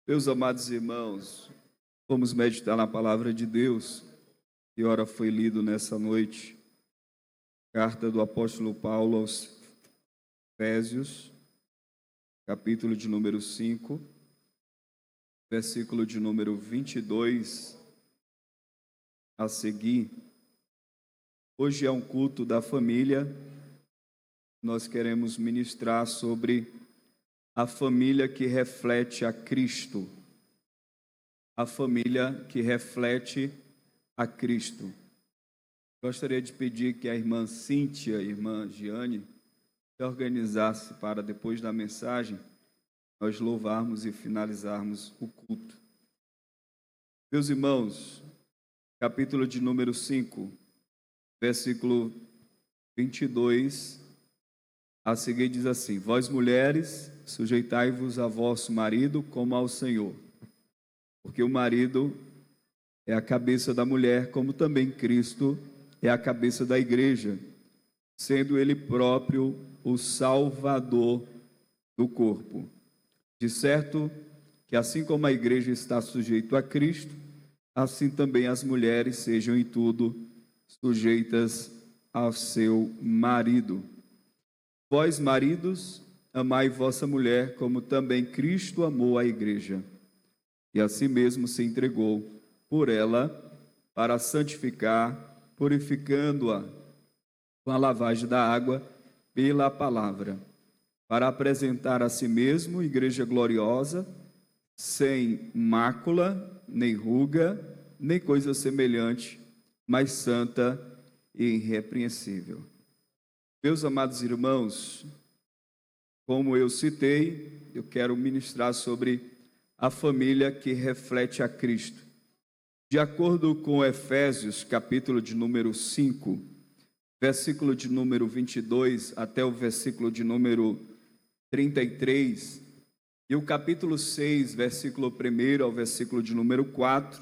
Meus amados irmãos, vamos meditar na palavra de Deus, que ora foi lido nessa noite. Carta do apóstolo Paulo aos Efésios, capítulo de número 5, versículo de número 22 a seguir. Hoje é um culto da família. Nós queremos ministrar sobre a família que reflete a Cristo. A família que reflete a Cristo. Gostaria de pedir que a irmã Cíntia e a irmã Giane se organizassem para, depois da mensagem, nós louvarmos e finalizarmos o culto. Meus irmãos, capítulo de número 5, versículo 22 a seguir diz assim: Vós mulheres, sujeitai-vos a vosso marido como ao Senhor, porque o marido é a cabeça da mulher, como também Cristo é a cabeça da igreja, sendo ele próprio o Salvador do corpo. De certo que assim como a igreja está sujeita a Cristo, assim também as mulheres sejam em tudo sujeitas ao seu marido. Vós, maridos, amai vossa mulher, como também Cristo amou a igreja, e a si mesmo se entregou por ela, para santificar, purificando-a com a lavagem da água pela palavra, para apresentar a si mesmo igreja gloriosa, sem mácula, nem ruga, nem coisa semelhante, mas santa e irrepreensível. Meus amados irmãos, como eu citei, eu quero ministrar sobre a família que reflete a Cristo. De acordo com Efésios, capítulo de número 5, versículo de número 22 até o versículo de número 33, e o capítulo 6, versículo 1 ao versículo de número 4,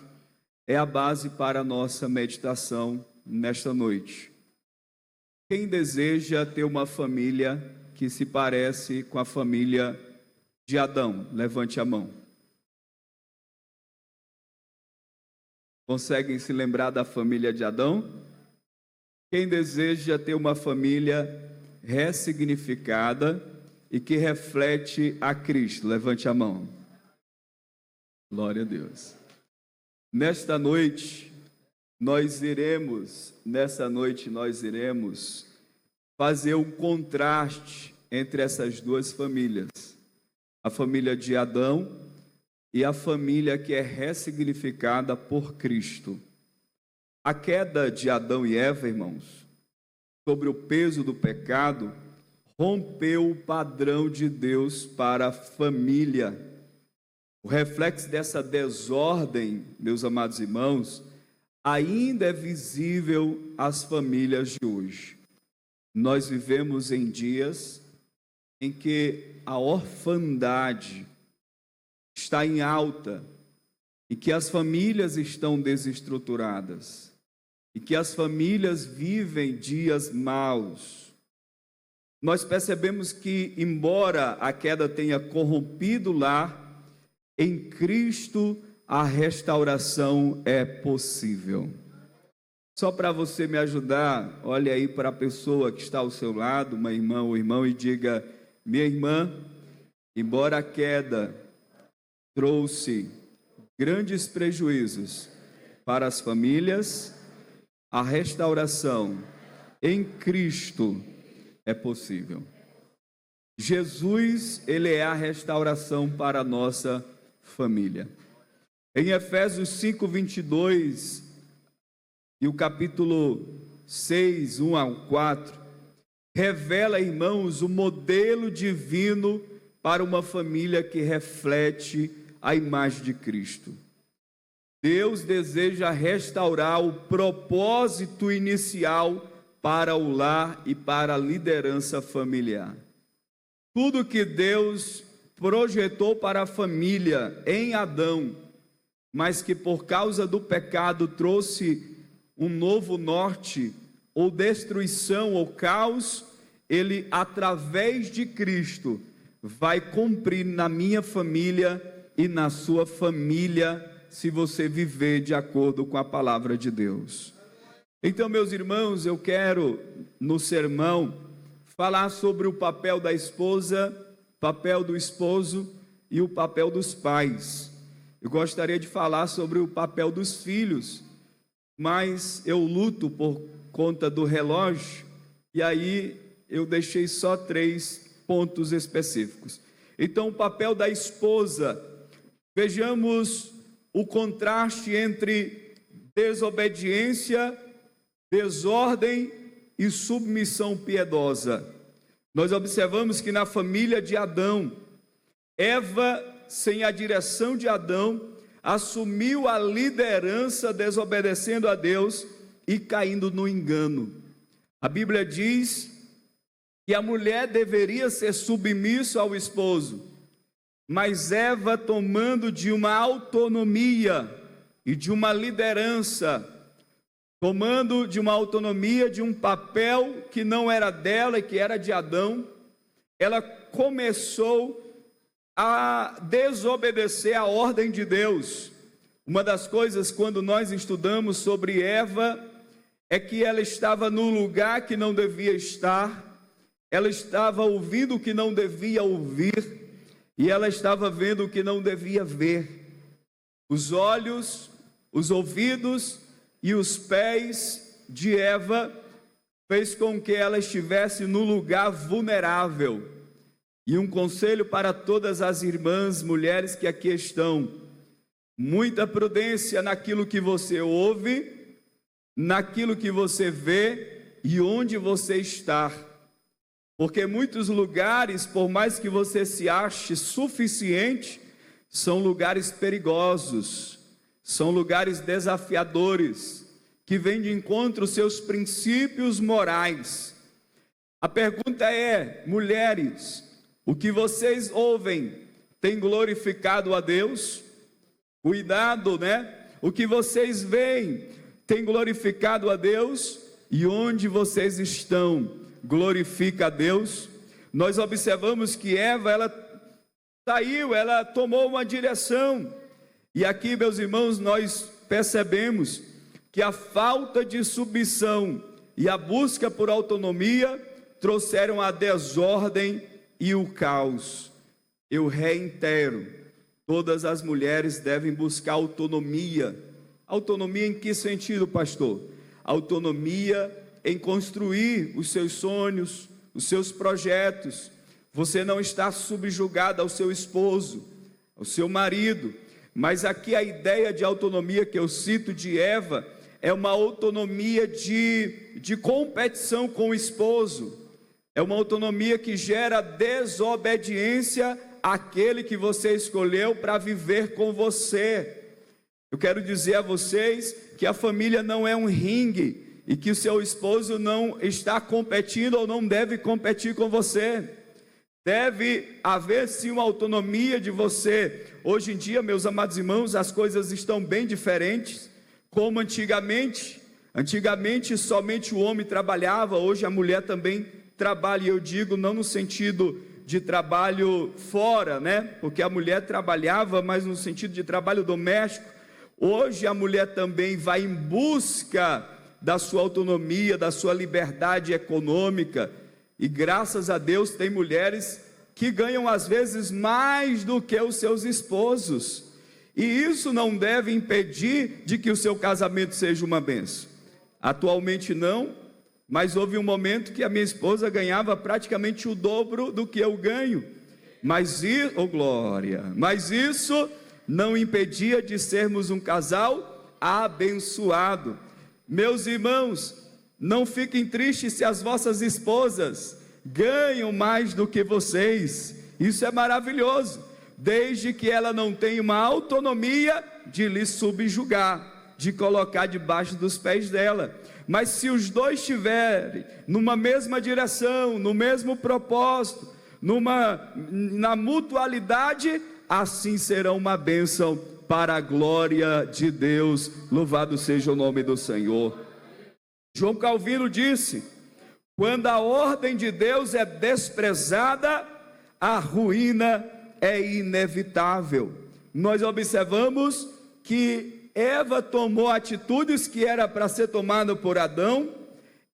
é a base para a nossa meditação nesta noite. Quem deseja ter uma família que se parece com a família de Adão? Levante a mão. Conseguem se lembrar da família de Adão? Quem deseja ter uma família ressignificada e que reflete a Cristo? Levante a mão. Glória a Deus. Nesta noite nós iremos fazer um contraste entre essas duas famílias, a família de Adão e a família que é ressignificada por Cristo. A queda de Adão e Eva, irmãos, sobre o peso do pecado, rompeu o padrão de Deus para a família. O reflexo dessa desordem, meus amados irmãos, ainda é visível às famílias de hoje. Nós vivemos em dias em que a orfandade está em alta e que as famílias estão desestruturadas e que as famílias vivem dias maus. Nós percebemos que, embora a queda tenha corrompido o lar, em Cristo a restauração é possível. Só para você me ajudar, olhe aí para a pessoa que está ao seu lado, uma irmã ou irmão, e diga: minha irmã, embora a queda trouxe grandes prejuízos para as famílias, a restauração em Cristo é possível. Jesus, ele é a restauração para a nossa família. Em Efésios 5, 22 e o capítulo 6, 1 ao 4, revela, irmãos, o modelo divino para uma família que reflete a imagem de Cristo. Deus deseja restaurar o propósito inicial para o lar e para a liderança familiar. Tudo que Deus projetou para a família em Adão, mas que por causa do pecado trouxe um novo norte, ou destruição, ou caos, ele, através de Cristo, vai cumprir na minha família e na sua família, se você viver de acordo com a palavra de Deus. Então, meus irmãos, eu quero, no sermão, falar sobre o papel da esposa, papel do esposo e o papel dos pais. Eu gostaria de falar sobre o papel dos filhos, mas eu luto por conta do relógio, e aí eu deixei só 3 pontos específicos. Então, o papel da esposa, vejamos o contraste entre desobediência, desordem e submissão piedosa. Nós observamos que na família de Adão, Eva, sem a direção de Adão, assumiu a liderança desobedecendo a Deus e caindo no engano. A Bíblia diz que a mulher deveria ser submissa ao esposo, mas Eva, tomando de uma autonomia e de uma liderança, tomando de uma autonomia, de um papel que não era dela e que era de Adão, ela começou a desobedecer a ordem de Deus. Uma das coisas, quando nós estudamos sobre Eva, é que ela estava no lugar que não devia estar, ela estava ouvindo o que não devia ouvir, e ela estava vendo o que não devia ver. Os olhos, os ouvidos e os pés de Eva fez com que ela estivesse no lugar vulnerável. E um conselho para todas as irmãs, mulheres que aqui estão: muita prudência naquilo que você ouve, naquilo que você vê e onde você está. Porque muitos lugares, por mais que você se ache suficiente, são lugares perigosos, são lugares desafiadores, que vêm de encontro aos seus princípios morais. A pergunta é: mulheres, o que vocês ouvem tem glorificado a Deus? Cuidado, né? O que vocês veem tem glorificado a Deus? E onde vocês estão, glorifica a Deus? Nós observamos que Eva, ela saiu, ela tomou uma direção. E aqui, meus irmãos, nós percebemos que a falta de submissão e a busca por autonomia trouxeram a desordem e o caos. Eu reitero, todas as mulheres devem buscar autonomia. Autonomia em que sentido, pastor? Autonomia em construir os seus sonhos, os seus projetos. Você não está subjugada ao seu esposo, ao seu marido. Mas aqui a ideia de autonomia que eu cito de Eva é uma autonomia de competição com o esposo. É uma autonomia que gera desobediência àquele que você escolheu para viver com você. Eu quero dizer a vocês que a família não é um ringue e que o seu esposo não está competindo ou não deve competir com você. Deve haver sim uma autonomia de você. Hoje em dia, meus amados irmãos, as coisas estão bem diferentes, como antigamente. Antigamente somente o homem trabalhava, hoje a mulher também trabalha, e eu digo não no sentido de trabalho fora, né? Porque a mulher trabalhava, mas no sentido de trabalho doméstico. Hoje a mulher também vai em busca da sua autonomia, da sua liberdade econômica, e graças a Deus tem mulheres que ganham às vezes mais do que os seus esposos, e isso não deve impedir de que o seu casamento seja uma bênção. Atualmente não, mas houve um momento que a minha esposa ganhava praticamente o dobro do que eu ganho, mas isso não impedia de sermos um casal abençoado. Meus irmãos, não fiquem tristes se as vossas esposas ganham mais do que vocês. Isso é maravilhoso, desde que ela não tenha uma autonomia de lhe subjugar, de colocar debaixo dos pés dela. Mas se os dois estiverem numa mesma direção, no mesmo propósito, na mutualidade, assim serão uma bênção para a glória de Deus. Louvado seja o nome do Senhor. João Calvino disse: quando a ordem de Deus é desprezada, a ruína é inevitável. nós observamos que Eva tomou atitudes que era para ser tomada por Adão.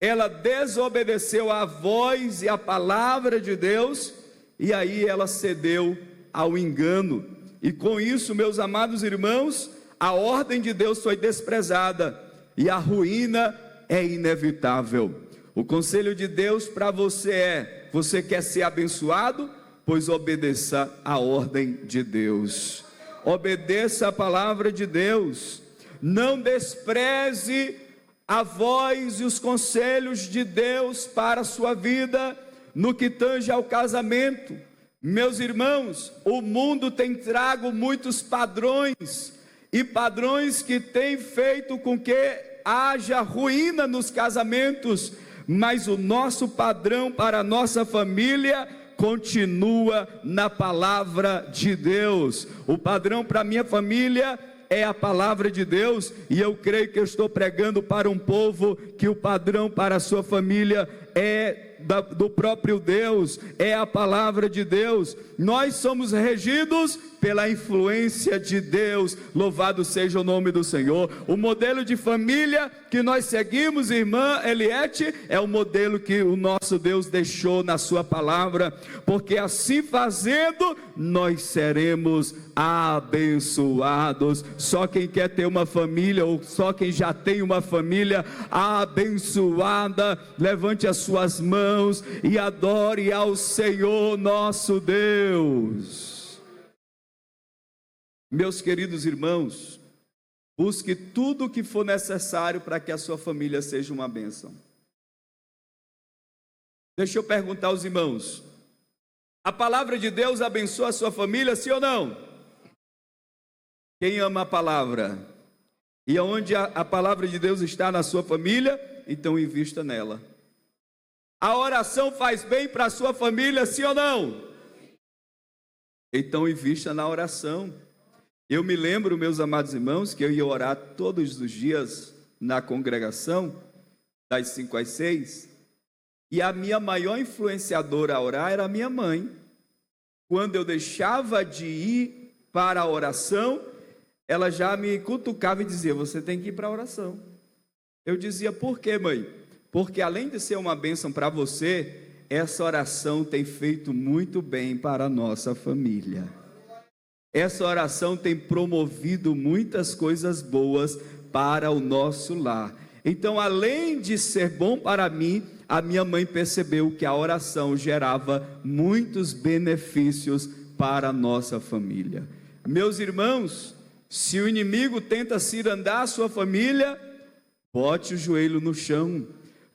Ela desobedeceu à voz e à palavra de Deus, e aí ela cedeu ao engano. E com isso, meus amados irmãos, a ordem de Deus foi desprezada e a ruína é inevitável. O conselho de Deus para você é: você quer ser abençoado? Pois obedeça a ordem de Deus. Obedeça a palavra de Deus. Não despreze a voz e os conselhos de Deus para a sua vida no que tange ao casamento. Meus irmãos, o mundo tem trago muitos padrões, e padrões que têm feito com que haja ruína nos casamentos, mas o nosso padrão para a nossa família continua na palavra de Deus. O padrão para a minha família é a palavra de Deus, e eu creio que eu estou pregando para um povo que o padrão para a sua família é do próprio Deus, é a palavra de Deus. Nós somos regidos pela influência de Deus, louvado seja o nome do Senhor. O modelo de família que nós seguimos, irmã Eliette, é o modelo que o nosso Deus deixou na sua palavra, porque assim fazendo, nós seremos abençoados. Só quem quer ter uma família, ou só quem já tem uma família abençoada, levante as suas mãos e adore ao Senhor nosso Deus. Meus queridos irmãos, busque tudo o que for necessário para que a sua família seja uma bênção. Deixa eu perguntar aos irmãos: a palavra de Deus abençoa a sua família, sim ou não? Quem ama a palavra? E onde a palavra de Deus está na sua família, então invista nela. A oração faz bem para a sua família, sim ou não? Então invista na oração. Eu me lembro, meus amados irmãos, que eu ia orar todos os dias na congregação, das 5 às 6, e a minha maior influenciadora a orar era a minha mãe. Quando eu deixava de ir para a oração, ela já me cutucava e dizia: você tem que ir para a oração. Eu dizia: por quê, mãe? Porque além de ser uma bênção para você, essa oração tem feito muito bem para a nossa família. Essa oração tem promovido muitas coisas boas para o nosso lar. Então, além de ser bom para mim, a minha mãe percebeu que a oração gerava muitos benefícios para a nossa família. Meus irmãos, se o inimigo tenta cirandar a sua família, bote o joelho no chão,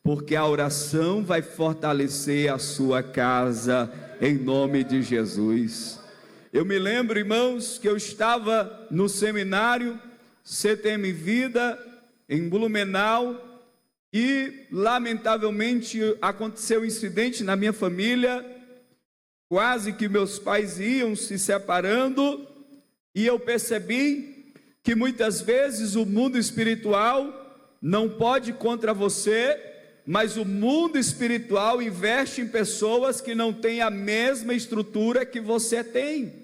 porque a oração vai fortalecer a sua casa, em nome de Jesus. Eu me lembro, irmãos, que eu estava no seminário CTM Vida, em Blumenau, e lamentavelmente aconteceu um incidente na minha família, quase que meus pais iam se separando, e eu percebi que muitas vezes o mundo espiritual não pode contra você, mas o mundo espiritual investe em pessoas que não têm a mesma estrutura que você tem.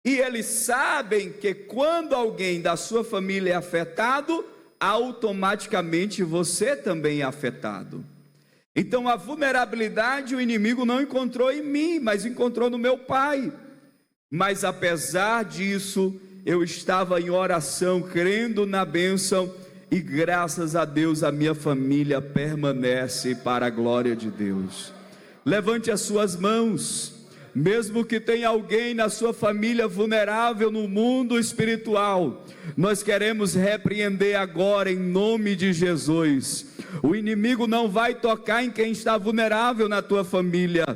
E eles sabem que quando alguém da sua família é afetado, automaticamente você também é afetado. Então a vulnerabilidade o inimigo não encontrou em mim, mas encontrou no meu pai. Mas apesar disso, eu estava em oração, crendo na bênção, e graças a Deus a minha família permanece para a glória de Deus. Levante as suas mãos. Mesmo que tenha alguém na sua família vulnerável no mundo espiritual, nós queremos repreender agora em nome de Jesus. O inimigo não vai tocar em quem está vulnerável na tua família.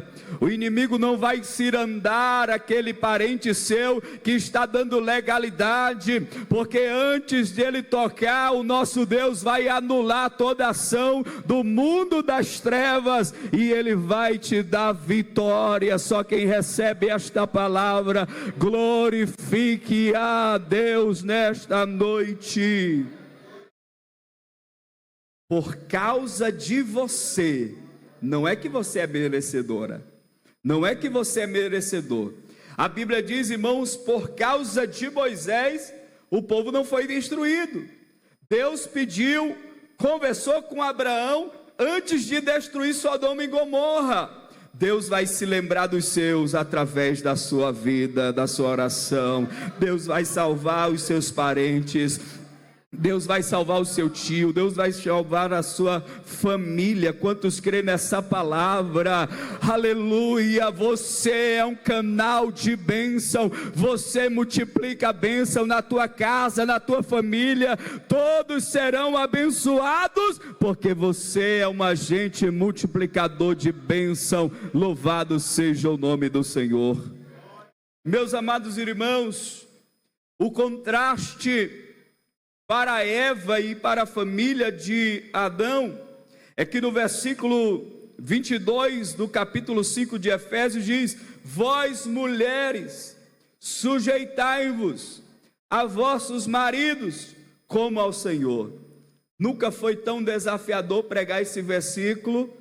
O inimigo não vai cirandar aquele parente seu que está dando legalidade, porque antes de ele tocar, o nosso Deus vai anular toda ação do mundo das trevas e ele vai te dar vitória. Só quem recebe esta palavra, glorifique a Deus nesta noite. Por causa de você, não é que você é merecedora, não é que você é merecedor. A Bíblia diz, irmãos, por causa de Moisés, o povo não foi destruído. Deus pediu, conversou com Abraão antes de destruir Sodoma e Gomorra. Deus vai se lembrar dos seus através da sua vida, da sua oração. Deus vai salvar os seus parentes. Deus vai salvar o seu tio, Deus vai salvar a sua família. Quantos creem nessa palavra? Aleluia! Você é um canal de bênção, você multiplica a bênção na tua casa, na tua família, todos serão abençoados, porque você é um agente multiplicador de bênção. Louvado seja o nome do Senhor. Meus amados irmãos, o contraste para Eva e para a família de Adão é que no versículo 22 do capítulo 5 de Efésios diz: vós mulheres, sujeitai-vos a vossos maridos como ao Senhor. Nunca foi tão desafiador pregar esse versículo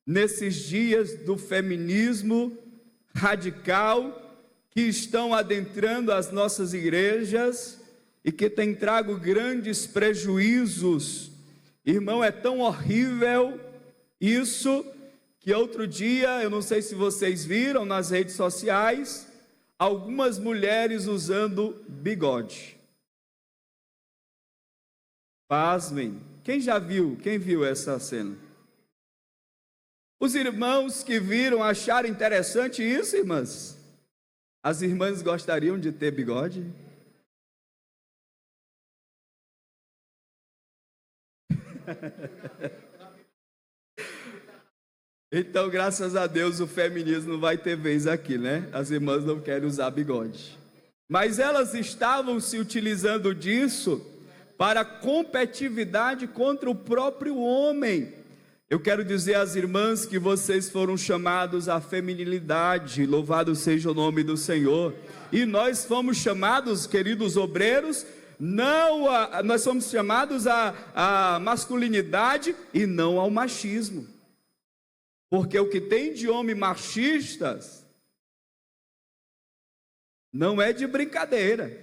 nesses dias do feminismo radical que estão adentrando as nossas igrejas e que tem trago grandes prejuízos. Irmão, é tão horrível isso, que outro dia, eu não sei se vocês viram nas redes sociais, algumas mulheres usando bigode. Pasmem, quem já viu? Quem viu essa cena? Os irmãos que viram acharam interessante isso, irmãs? As irmãs gostariam de ter bigode? Então, graças a Deus, o feminismo não vai ter vez aqui, né? As irmãs não querem usar bigode. Mas elas estavam se utilizando disso para competitividade contra o próprio homem. Eu quero dizer às irmãs que vocês foram chamados à feminilidade, louvado seja o nome do Senhor. E nós fomos chamados, queridos obreiros, nós somos chamados à masculinidade e não ao machismo, porque o que tem de homem machistas não é de brincadeira.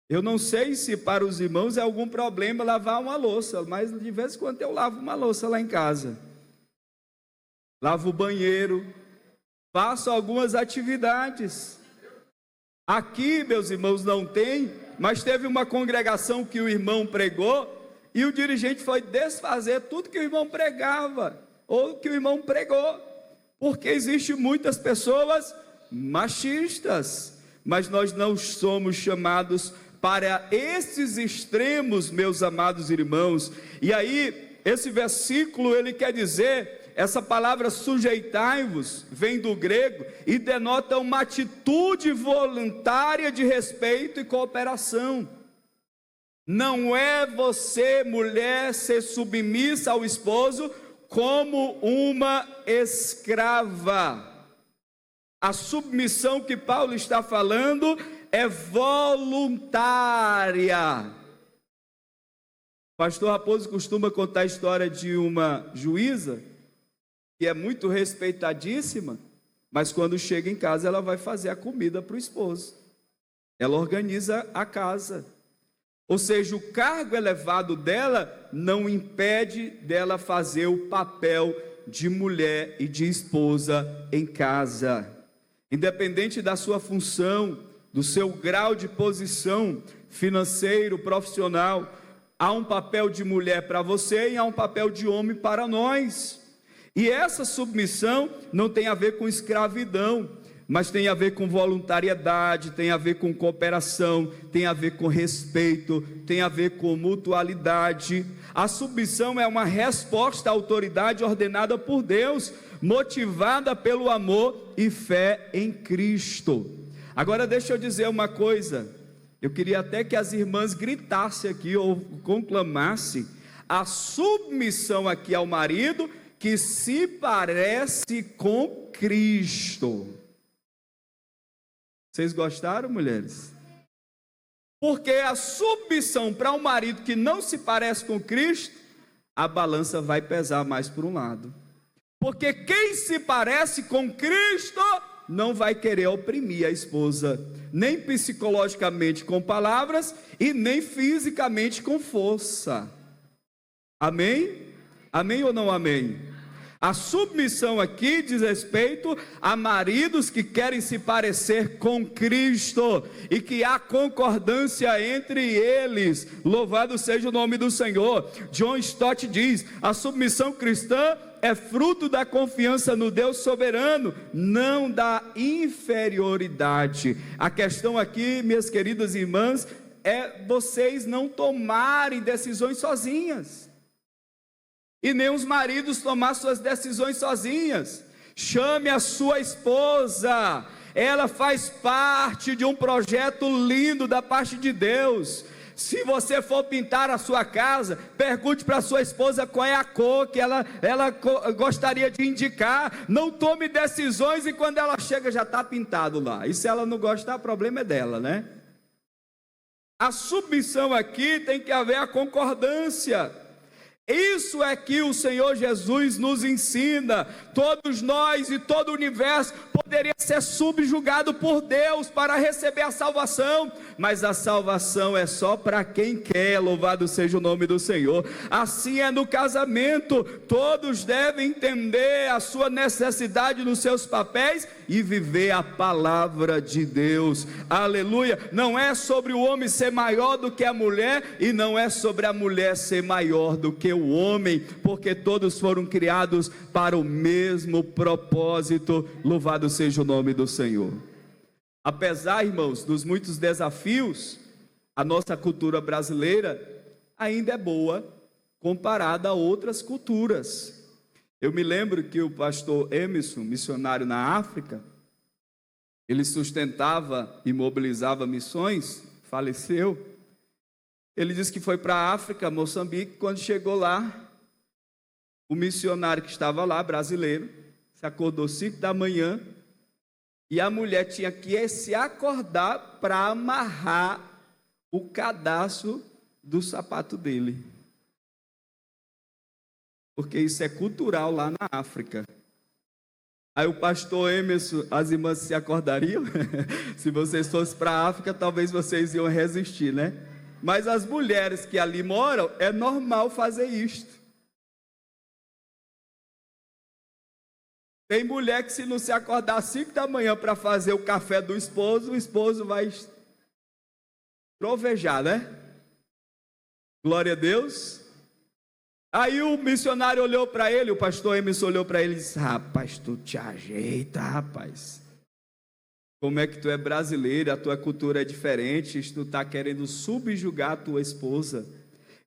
Eu não sei se para os irmãos é algum problema lavar uma louça, mas de vez em quando eu lavo uma louça lá em casa, lavo o banheiro, faço algumas atividades. Aqui, meus irmãos, não tem, mas teve uma congregação que o irmão pregou e o dirigente foi desfazer tudo que o irmão pregava ou que o irmão pregou, porque existem muitas pessoas machistas, mas nós não somos chamados para esses extremos, meus amados irmãos. E aí, esse versículo, ele quer dizer, essa palavra sujeitai-vos, vem do grego, e denota uma atitude voluntária de respeito e cooperação. Não é você, mulher, ser submissa ao esposo como uma escrava. A submissão que Paulo está falando é voluntária. Pastor Raposo costuma contar a história de uma juíza que é muito respeitadíssima, mas quando chega em casa ela vai fazer a comida para o esposo. Ela organiza a casa. Ou seja, o cargo elevado dela não impede dela fazer o papel de mulher e de esposa em casa. Independente da sua função, do seu grau de posição financeiro, profissional, há um papel de mulher para você e há um papel de homem para nós. E essa submissão não tem a ver com escravidão, mas tem a ver com voluntariedade, tem a ver com cooperação, tem a ver com respeito, tem a ver com mutualidade. A submissão é uma resposta à autoridade ordenada por Deus, motivada pelo amor e fé em Cristo. Agora deixa eu dizer uma coisa, eu queria até que as irmãs gritassem aqui ou conclamassem a submissão aqui ao marido que se parece com Cristo. Vocês gostaram, mulheres? Porque a submissão para um marido que não se parece com Cristo, a balança vai pesar mais para um lado. Porque quem se parece com Cristo não vai querer oprimir a esposa, nem psicologicamente com palavras e nem fisicamente com força. Amém? Amém ou não amém? A submissão aqui diz respeito a maridos que querem se parecer com Cristo e que há concordância entre eles. Louvado seja o nome do Senhor. John Stott diz: a submissão cristã é fruto da confiança no Deus soberano, não da inferioridade. A questão aqui, minhas queridas irmãs, é vocês não tomarem decisões sozinhas. E nem os maridos tomar suas decisões sozinhas. Chame a sua esposa, ela faz parte de um projeto lindo da parte de Deus. Se você for pintar a sua casa, pergunte para a sua esposa qual é a cor que ela gostaria de indicar. Não tome decisões e quando ela chega já está pintado lá. E se ela não gostar, o problema é dela, né? A submissão aqui tem que haver a concordância. Isso é que o Senhor Jesus nos ensina. Todos nós e todo o universo poderia ser subjugado por Deus para receber a salvação, mas a salvação é só para quem quer. Louvado seja o nome do Senhor. Assim é no casamento, todos devem entender a sua necessidade nos seus papéis e viver a palavra de Deus. Aleluia. Não é sobre o homem ser maior do que a mulher, e não é sobre a mulher ser maior do que o homem, porque todos foram criados para o mesmo propósito. Louvado seja o nome do Senhor. Apesar, irmãos, dos muitos desafios, a nossa cultura brasileira ainda é boa comparada a outras culturas. Eu me lembro que o pastor Emerson, missionário na África, ele sustentava e mobilizava missões, faleceu. Ele disse que foi para a África, Moçambique. Quando chegou lá, o missionário que estava lá, brasileiro, se acordou 5 da manhã, e a mulher tinha que se acordar para amarrar o cadastro do sapato dele. Porque isso é cultural lá na África. Aí o pastor Emerson, as irmãs se acordariam? Se vocês fossem para a África, talvez vocês iam resistir, né? Mas as mulheres que ali moram, é normal fazer isto. Tem mulher que se não se acordar às 5 da manhã para fazer o café do esposo, o esposo vai trovejar, né? Glória a Deus. Aí o missionário olhou para ele, o pastor Emerson olhou para ele e disse: rapaz, tu te ajeita, rapaz. Como é que tu é brasileiro, a tua cultura é diferente, tu está querendo subjugar a tua esposa.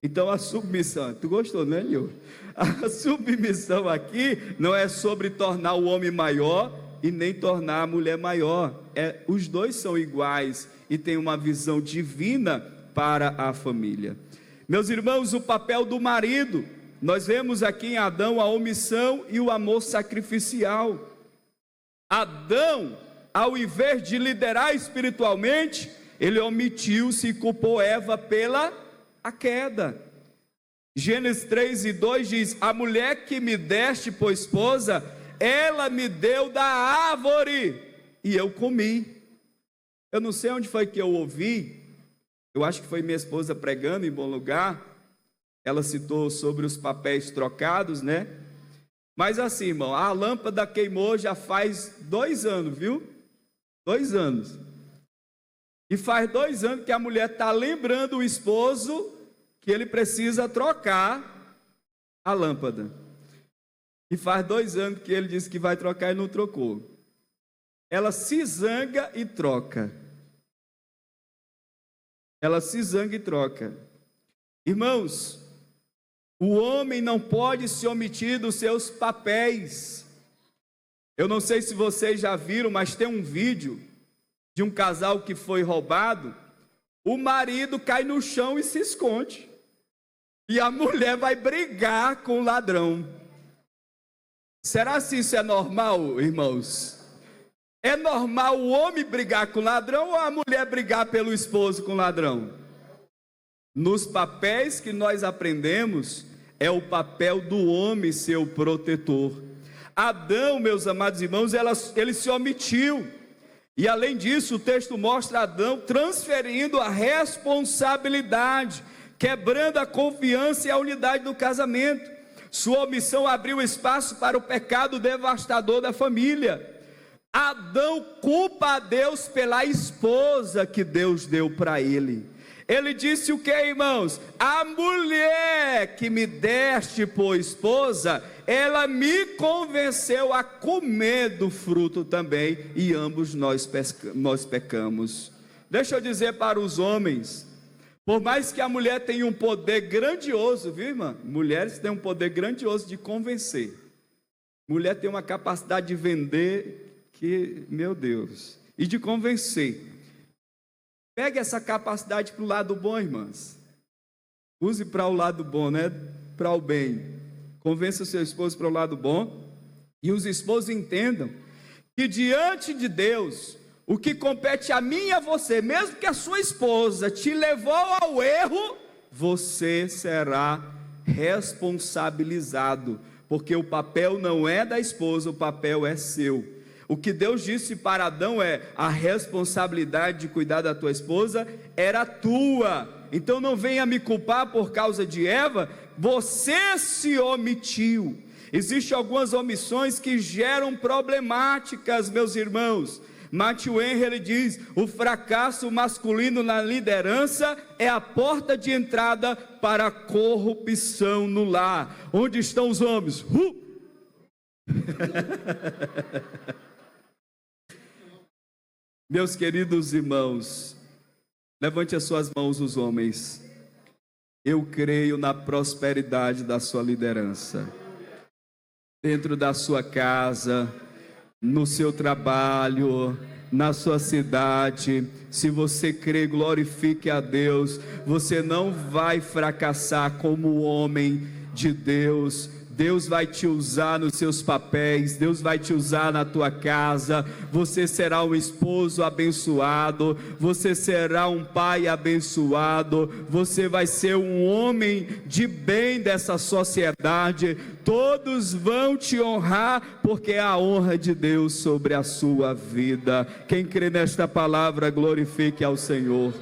Então a submissão, tu gostou, né, Nil? A submissão aqui não é sobre tornar o homem maior e nem tornar a mulher maior. Os dois são iguais e têm uma visão divina para a família. Meus irmãos, o papel do marido, nós vemos aqui em Adão a omissão e o amor sacrificial. Adão, ao invés de liderar espiritualmente, ele omitiu-se e culpou Eva pela queda. Gênesis 3:2 diz: a mulher que me deste por esposa, ela me deu da árvore e eu comi. Eu não sei onde foi que eu ouvi, eu acho que foi minha esposa pregando em Bom Lugar. Ela citou sobre os papéis trocados, né? Mas assim, irmão, a lâmpada queimou já faz 2 anos, viu? 2 anos. E faz 2 anos que a mulher está lembrando o esposo que ele precisa trocar a lâmpada. E faz 2 anos que ele disse que vai trocar e não trocou. Ela se zanga e troca. Ela se zanga e troca. Irmãos, o homem não pode se omitir dos seus papéis. Eu não sei se vocês já viram, mas tem um vídeo de um casal que foi roubado. O marido cai no chão e se esconde. E a mulher vai brigar com o ladrão. Será que isso é normal, irmãos? É normal o homem brigar com o ladrão ou a mulher brigar pelo esposo com o ladrão? Nos papéis que nós aprendemos, é o papel do homem ser o protetor. Adão, meus amados irmãos, ele se omitiu. E além disso, o texto mostra Adão transferindo a responsabilidade, quebrando a confiança e a unidade do casamento. Sua omissão abriu espaço para o pecado devastador da família. Adão culpa a Deus pela esposa que Deus deu para ele. Ele disse o que, irmãos? A mulher que me deste por esposa, ela me convenceu a comer do fruto também, e ambos nós pecamos. Deixa eu dizer para os homens, por mais que a mulher tenha um poder grandioso, viu, irmã? Mulheres têm um poder grandioso de convencer. Mulher tem uma capacidade de vender que, meu Deus, e de convencer. Pegue essa capacidade para o lado bom, irmãs. Use para o lado bom, né? Para o bem. Convença o seu esposo para o lado bom. E os esposos entendam que diante de Deus, o que compete a mim e a você, mesmo que a sua esposa te levou ao erro, você será responsabilizado, porque o papel não é da esposa, o papel é seu. O que Deus disse para Adão é: a responsabilidade de cuidar da tua esposa era tua, então não venha me culpar por causa de Eva, você se omitiu. Existem algumas omissões que geram problemáticas, meus irmãos. Matthew Henry, ele diz: o fracasso masculino na liderança é a porta de entrada para a corrupção no lar. Onde estão os homens? Meus queridos irmãos, levante as suas mãos, os homens. Eu creio na prosperidade da sua liderança, dentro da sua casa, no seu trabalho, na sua cidade. Se você crê, glorifique a Deus. Você não vai fracassar como homem de Deus. Deus vai te usar nos seus papéis, Deus vai te usar na tua casa. Você será um esposo abençoado, você será um pai abençoado, você vai ser um homem de bem dessa sociedade. Todos vão te honrar, porque é a honra de Deus sobre a sua vida. Quem crê nesta palavra, glorifique ao Senhor.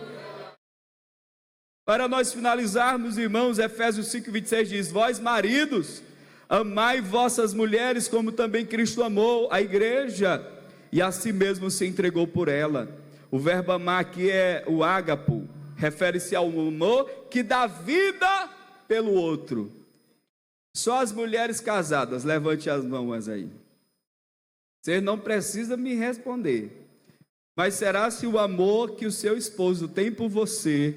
Para nós finalizarmos, irmãos, Efésios 5:26 diz: vós maridos, amai vossas mulheres como também Cristo amou a igreja e a si mesmo se entregou por ela. O verbo amar aqui é o ágapo, refere-se ao amor que dá vida pelo outro. Só as mulheres casadas, levante as mãos aí. Vocês não precisam me responder, mas será se o amor que o seu esposo tem por você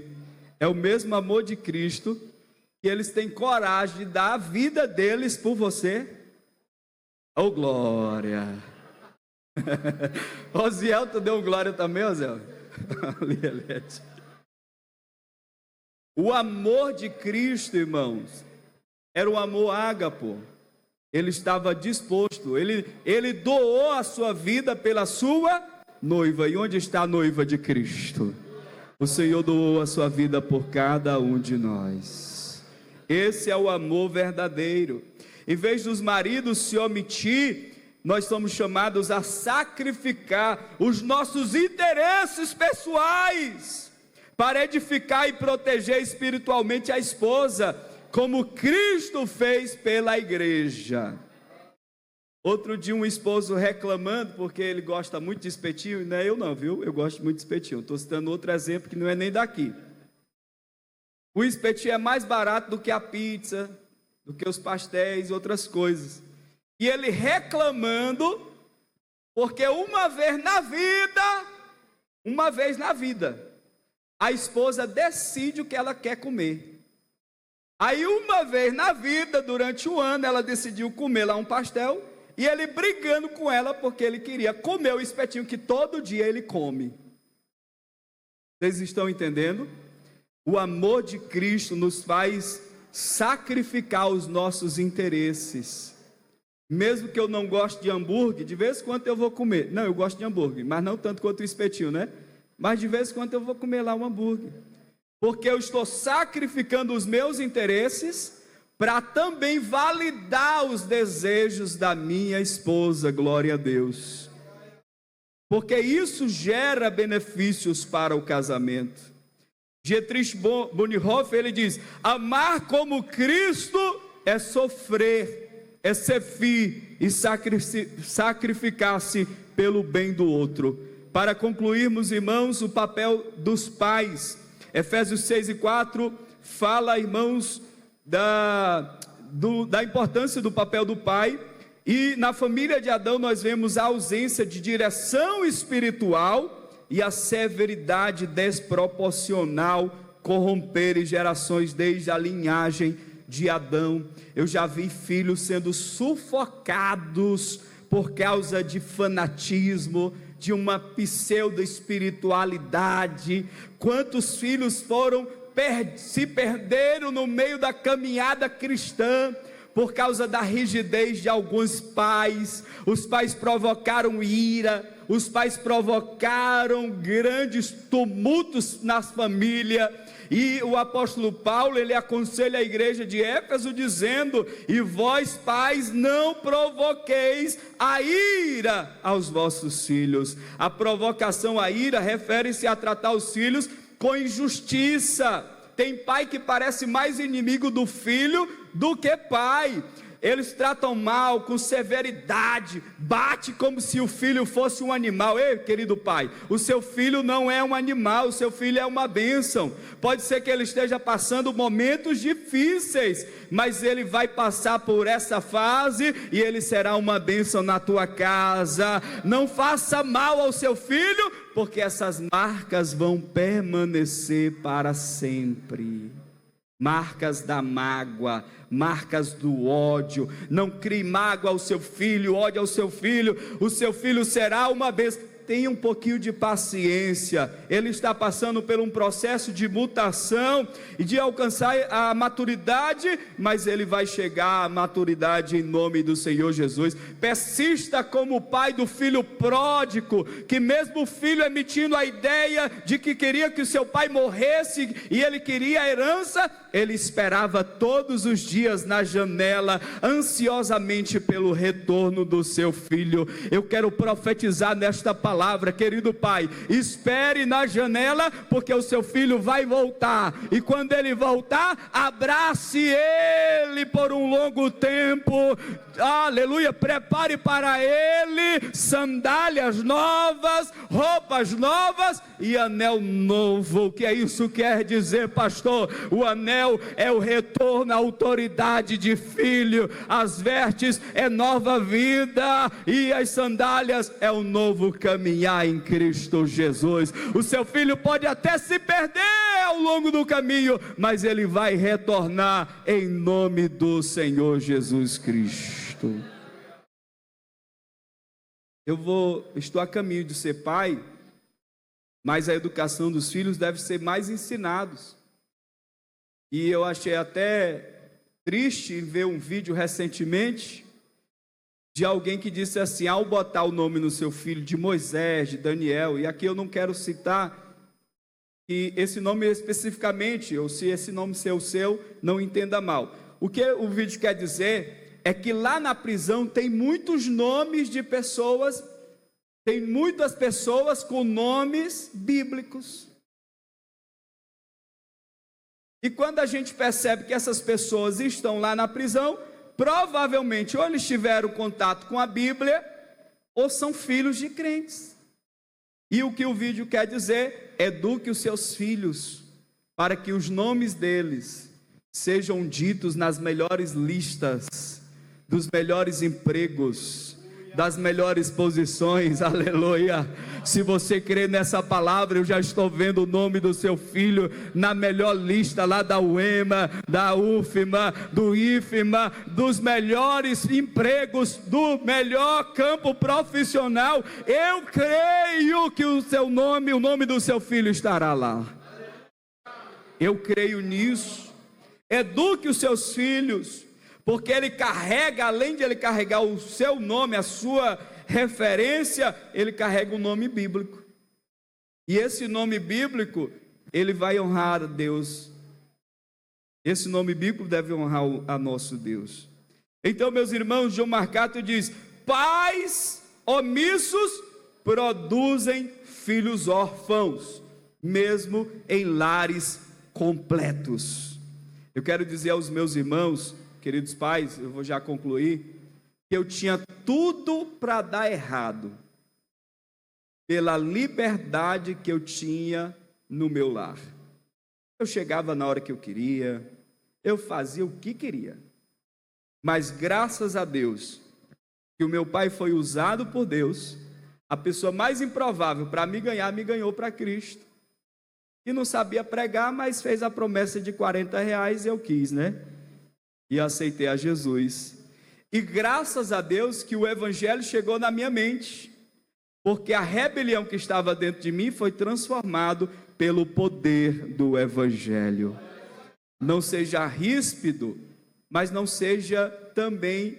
é o mesmo amor de Cristo, que eles têm coragem de dar a vida deles por você? Oh, glória! Osiel, tu deu glória também, Osiel? O amor de Cristo, irmãos, era o amor ágapo. Ele estava disposto, ele doou a sua vida pela sua noiva. E onde está a noiva de Cristo? O Senhor doou a sua vida por cada um de nós. Esse é o amor verdadeiro. Em vez dos maridos se omitir, nós somos chamados a sacrificar os nossos interesses pessoais para edificar e proteger espiritualmente a esposa, como Cristo fez pela igreja. Outro dia um esposo reclamando, porque ele gosta muito de espetinho, não é eu não, viu? Eu gosto muito de espetinho. Estou citando outro exemplo que não é nem daqui. O espetinho é mais barato do que a pizza, do que os pastéis e outras coisas. E ele reclamando, porque uma vez na vida, a esposa decide o que ela quer comer. Aí uma vez na vida, durante o ano, ela decidiu comer lá um pastel, e ele brigando com ela, porque ele queria comer o espetinho que todo dia ele come. Vocês estão entendendo? O amor de Cristo nos faz sacrificar os nossos interesses. Mesmo que eu não goste de hambúrguer, de vez em quando eu vou comer. Não, eu gosto de hambúrguer, mas não tanto quanto o espetinho, né? Mas de vez em quando eu vou comer lá um hambúrguer. Porque eu estou sacrificando os meus interesses para também validar os desejos da minha esposa, glória a Deus, porque isso gera benefícios para o casamento. Dietrich Bonhoeffer, ele diz: amar como Cristo é sofrer, é servir e sacrificar-se pelo bem do outro. Para concluirmos, irmãos, o papel dos pais, Efésios 6:4 fala, irmãos, da importância do papel do pai. E na família de Adão nós vemos a ausência de direção espiritual e a severidade desproporcional corromper gerações desde a linhagem de Adão. Eu já vi filhos sendo sufocados por causa de fanatismo, de uma pseudo-espiritualidade. Quantos filhos se perderam no meio da caminhada cristã por causa da rigidez de alguns pais? Os pais provocaram ira, os pais provocaram grandes tumultos na família. E o apóstolo Paulo, ele aconselha a igreja de Éfeso dizendo: e vós pais não provoqueis a ira aos vossos filhos. A provocação à ira refere-se a tratar os filhos com injustiça. Tem pai que parece mais inimigo do filho do que pai. Eles tratam mal, com severidade, bate como se o filho fosse um animal. Ei, querido pai, o seu filho não é um animal, o seu filho é uma bênção. Pode ser que ele esteja passando momentos difíceis, mas ele vai passar por essa fase e ele será uma bênção na tua casa. Não faça mal ao seu filho, porque essas marcas vão permanecer para sempre. Marcas da mágoa, marcas do ódio. Não crie mágoa ao seu filho, ódio ao seu filho. O seu filho será uma bênção. Tenha um pouquinho de paciência. Ele está passando por um processo de mutação e de alcançar a maturidade, mas ele vai chegar à maturidade em nome do Senhor Jesus. Persista como o pai do filho pródigo, que mesmo o filho emitindo a ideia de que queria que o seu pai morresse e ele queria a herança, ele esperava todos os dias na janela, ansiosamente pelo retorno do seu filho. Eu quero profetizar nesta palavra, querido pai: espere na janela, porque o seu filho vai voltar, e quando ele voltar, abrace ele por um longo tempo, aleluia, prepare para ele sandálias novas, roupas novas e anel novo. O que é isso quer dizer, pastor? O anel é o retorno à autoridade de filho, as vestes é nova vida, e as sandálias é o novo caminhar em Cristo Jesus. O seu filho pode até se perder ao longo do caminho, mas ele vai retornar em nome do Senhor Jesus Cristo. Estou a caminho de ser pai, mas a educação dos filhos deve ser mais ensinados. E eu achei até triste ver um vídeo recentemente de alguém que disse assim, ao botar o nome no seu filho de Moisés, de Daniel, e aqui eu não quero citar que esse nome especificamente, ou se esse nome ser o seu, não entenda mal. O que o vídeo quer dizer é que lá na prisão tem muitos nomes de pessoas, tem muitas pessoas com nomes bíblicos. E quando a gente percebe que essas pessoas estão lá na prisão, provavelmente ou eles tiveram contato com a Bíblia, ou são filhos de crentes. E o que o vídeo quer dizer: eduque os seus filhos, para que os nomes deles sejam ditos nas melhores listas, dos melhores empregos, das melhores posições, aleluia. Se você crê nessa palavra, eu já estou vendo o nome do seu filho na melhor lista lá da UEMA, da UFMA, do IFMA, dos melhores empregos, do melhor campo profissional. Eu creio que o seu nome, o nome do seu filho estará lá. Eu creio nisso. Eduque os seus filhos, porque ele carrega, além de ele carregar o seu nome, a sua referência, ele carrega um nome bíblico. E esse nome bíblico, ele vai honrar a Deus. Esse nome bíblico deve honrar a nosso Deus. Então, meus irmãos, John Marcato diz: pais omissos produzem filhos órfãos, mesmo em lares completos. Eu quero dizer aos meus irmãos, queridos pais, eu vou já concluir, que eu tinha tudo para dar errado, pela liberdade que eu tinha no meu lar. Eu chegava na hora que eu queria, eu fazia o que queria, mas graças a Deus, que o meu pai foi usado por Deus, a pessoa mais improvável para me ganhar, me ganhou para Cristo, que não sabia pregar, mas fez a promessa de R$40, e eu quis, né? E aceitei a Jesus, e graças a Deus que o Evangelho chegou na minha mente, porque a rebelião que estava dentro de mim foi transformado pelo poder do Evangelho. Não seja ríspido, mas não seja também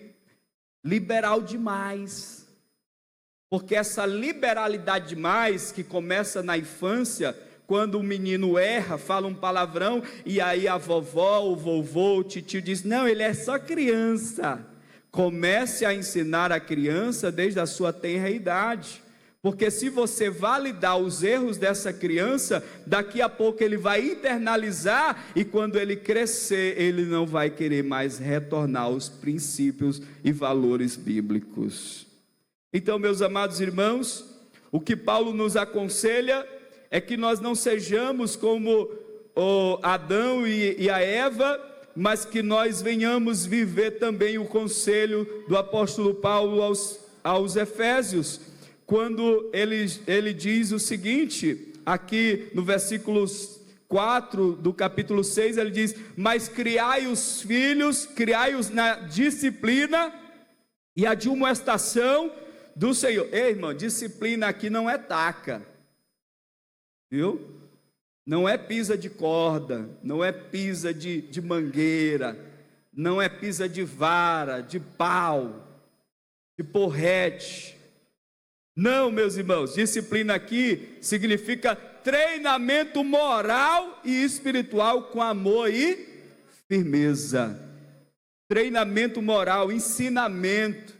liberal demais, porque essa liberalidade demais que começa na infância, quando o menino erra, fala um palavrão, e aí a vovó, o vovô, o titio diz: não, ele é só criança. Comece a ensinar a criança desde a sua tenra idade, porque se você validar os erros dessa criança, daqui a pouco ele vai internalizar, e quando ele crescer, ele não vai querer mais retornar aos princípios e valores bíblicos. Então, meus amados irmãos, o que Paulo nos aconselha é que nós não sejamos como Adão e a Eva, mas que nós venhamos viver também o conselho do apóstolo Paulo aos Efésios, quando ele diz o seguinte, aqui no versículo 4 do capítulo 6, ele diz: mas criai os filhos, criai-os na disciplina e admoestação do Senhor. Ei, irmão, disciplina aqui não é taca, viu? Não é pisa de corda, não é pisa de mangueira, não é pisa de vara, de pau, de porrete. Não, meus irmãos, disciplina aqui significa treinamento moral e espiritual com amor e firmeza. Treinamento moral, ensinamento.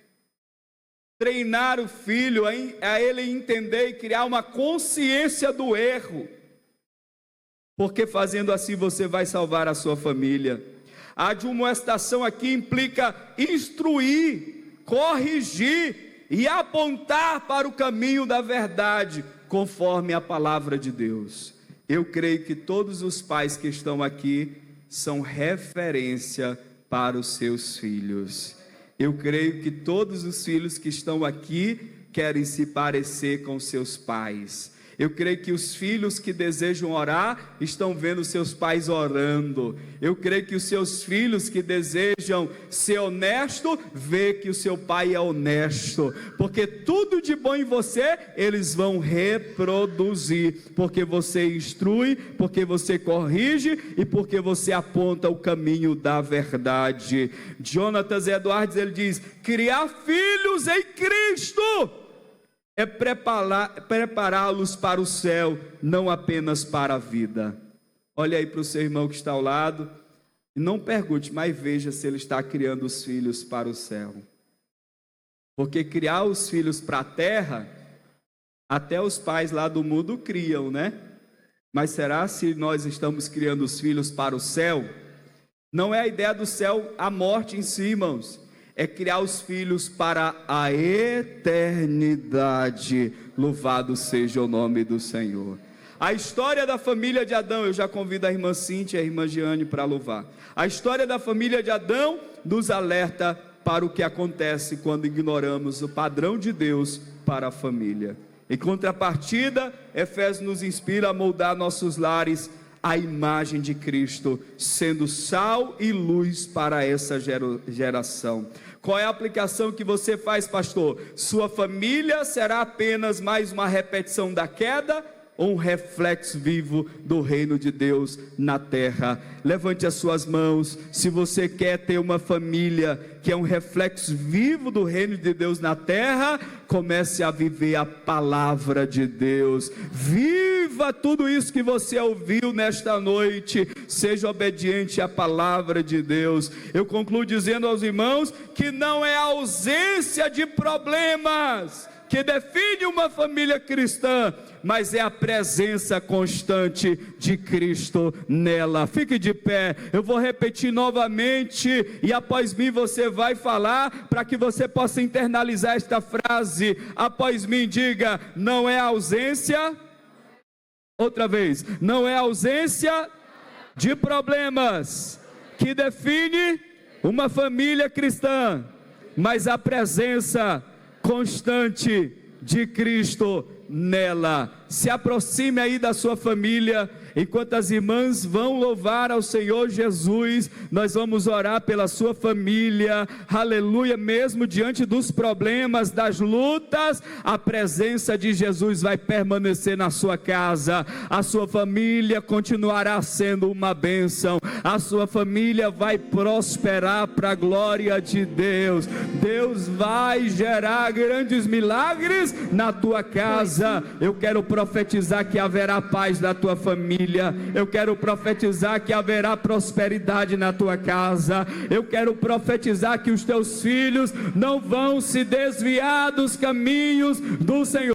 Treinar o filho a ele entender e criar uma consciência do erro, porque fazendo assim você vai salvar a sua família. A admoestação aqui implica instruir, corrigir e apontar para o caminho da verdade, conforme a palavra de Deus. Eu creio que todos os pais que estão aqui são referência para os seus filhos. Eu creio que todos os filhos que estão aqui querem se parecer com seus pais. Eu creio que os filhos que desejam orar estão vendo seus pais orando. Eu creio que os seus filhos que desejam ser honesto, vê que o seu pai é honesto, porque tudo de bom em você, eles vão reproduzir, porque você instrui, porque você corrige e porque você aponta o caminho da verdade. Jonatas Edwards, ele diz: criar filhos em Cristo é prepará-los para o céu, não apenas para a vida. Olha aí para o seu irmão que está ao lado, e não pergunte, mas veja se ele está criando os filhos para o céu. Porque criar os filhos para a terra, até os pais lá do mundo criam, né? Mas será se nós estamos criando os filhos para o céu? Não é a ideia do céu a morte em si, irmãos. É criar os filhos para a eternidade. Louvado seja o nome do Senhor. A história da família de Adão, eu já convido a irmã Cíntia e a irmã Giane para louvar. A história da família de Adão nos alerta para o que acontece quando ignoramos o padrão de Deus para a família. Em contrapartida, Efésios nos inspira a moldar nossos lares à imagem de Cristo, sendo sal e luz para essa geração. Qual é a aplicação que você faz, pastor? Sua família será apenas mais uma repetição da queda? um reflexo vivo do reino de Deus na terra. Levante as suas mãos, se você quer ter uma família que é um reflexo vivo do reino de Deus na terra, comece a viver a palavra de Deus, viva tudo isso que você ouviu nesta noite, seja obediente à palavra de Deus. Eu concluo dizendo aos irmãos que não é a ausência de problemas que define uma família cristã, mas é a presença constante de Cristo nela. Fique de pé, eu vou repetir novamente, e após mim você vai falar, para que você possa internalizar esta frase. Após mim diga: não é ausência, outra vez, não é ausência de problemas que define uma família cristã, mas a presença constante de Cristo nela. Se aproxime aí da sua família, enquanto as irmãs vão louvar ao Senhor Jesus, nós vamos orar pela sua família, aleluia. Mesmo diante dos problemas, das lutas, a presença de Jesus vai permanecer na sua casa, a sua família continuará sendo uma bênção, a sua família vai prosperar para a glória de Deus. Deus vai gerar grandes milagres na tua casa. Eu quero profetizar que haverá paz na tua família, eu quero profetizar que haverá prosperidade na tua casa, eu quero profetizar que os teus filhos não vão se desviar dos caminhos do Senhor.